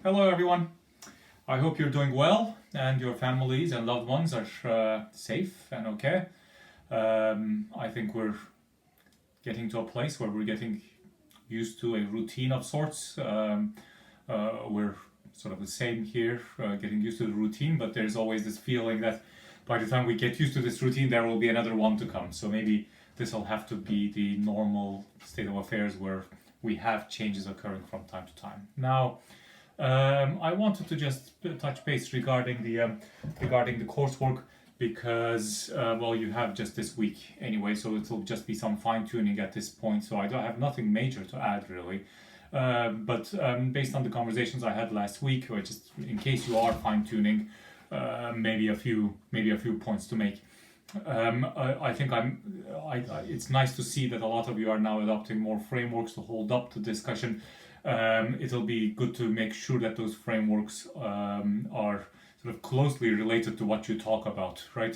Hello everyone. I hope you're doing well and your families and loved ones are safe and okay. I think we're getting to a place where we're getting used to a routine of sorts. We're sort of the same here, getting used to the routine, but there's always this feeling that by the time we get used to this routine, there will be another one to come. So maybe this will have to be the normal state of affairs where we have changes occurring from time to time. Now, I wanted to just touch base regarding the coursework because well, you have just this week anyway, so it'll just be some fine tuning at this point. So I don't have nothing major to add really. But based on the conversations I had last week, or just in case you are fine tuning, maybe a few points to make. I think it's nice to see that a lot of you are now adopting more frameworks to hold up the discussion. It'll be good to make sure that those frameworks are sort of closely related to what you talk about, right?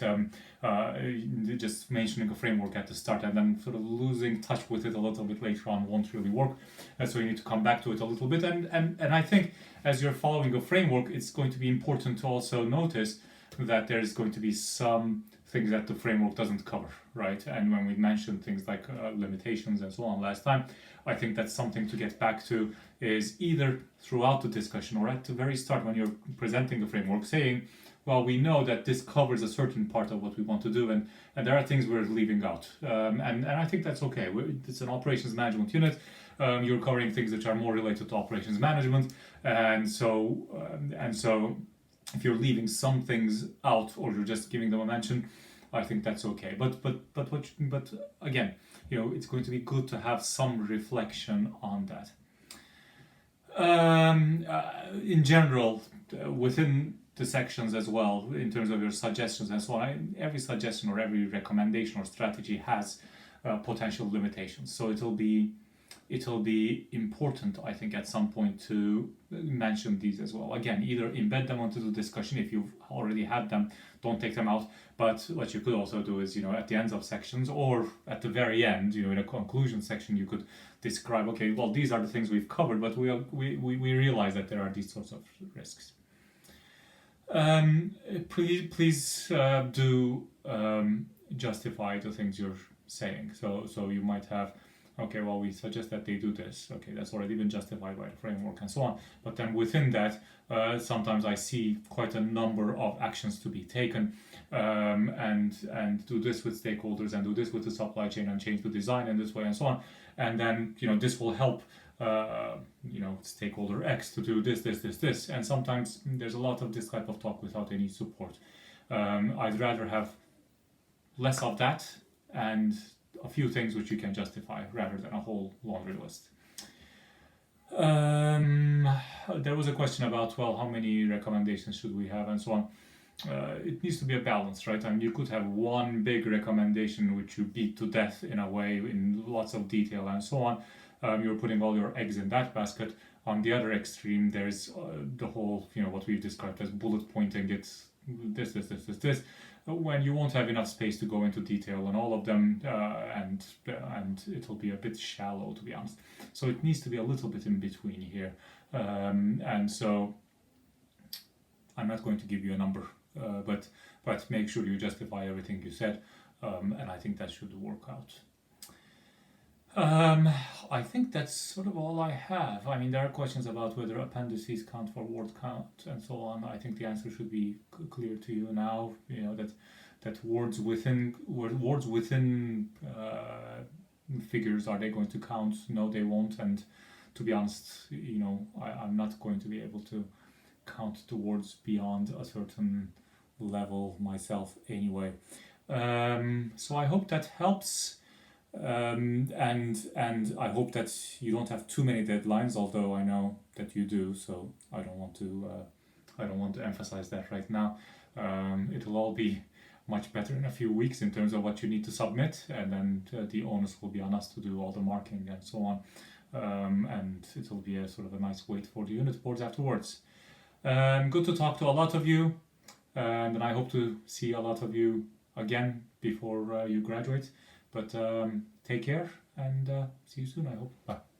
Just mentioning a framework at the start and then sort of losing touch with it a little bit later on won't really work. So you need to come back to it a little bit. And I think as you're following a framework, it's going to be important to also notice that there's going to be some things that the framework doesn't cover, right? And when we mentioned things like limitations and so on last time, I think that's something to get back to is either throughout the discussion or at the very start when you're presenting the framework saying, well, we know that this covers a certain part of what we want to do and there are things we're leaving out. And I think that's okay. It's an operations management unit. You're covering things which are more related to operations management. And so if you're leaving some things out or you're just giving them a mention, I think that's okay. But again, it's going to be good to have some reflection on that. In general, within the sections as well, in terms of your suggestions and so on, every suggestion or every recommendation or strategy has potential limitations. So it'll be important, I think, at some point to mention these as well. Again, either embed them onto the discussion if you've already had them, don't take them out. But what you could also do is, at the ends of sections or at the very end, in a conclusion section, you could describe, okay, well, these are the things we've covered, but we realize that there are these sorts of risks. Please do justify the things you're saying. So you might have, okay, well, we suggest that they do this. Okay, that's already been justified by the framework and so on. But then within that, sometimes I see quite a number of actions to be taken, and do this with stakeholders and do this with the supply chain and change the design in this way and so on. And then, this will help, stakeholder X to do this. And sometimes there's a lot of this type of talk without any support. I'd rather have less of that and a few things which you can justify rather than a whole laundry list. There was a question about, well, how many recommendations should we have and so on. It needs to be a balance, right? I mean, you could have one big recommendation which you beat to death in a way in lots of detail and so on. You're putting all your eggs in that basket. On the other extreme, there's the whole, what we've described as bullet pointing. It's this, when you won't have enough space to go into detail on all of them, and it'll be a bit shallow, to be honest. So it needs to be a little bit in between here. And so I'm not going to give you a number, but make sure you justify everything you said, and I think that should work out. I think that's sort of all I have. I mean, there are questions about whether appendices count for word count and so on. I think the answer should be clear to you now. That words within figures, are they going to count? No, they won't. And to be honest, I'm not going to be able to count the words beyond a certain level myself anyway. So I hope that helps. And I hope that you don't have too many deadlines, although I know that you do, so I don't want to emphasize that right now. It'll all be much better in a few weeks in terms of what you need to submit, and then the onus will be on us to do all the marking and so on, and it'll be a sort of a nice wait for the unit boards afterwards. Good to talk to a lot of you, and I hope to see a lot of you again before you graduate. But take care and see you soon, I hope. Bye.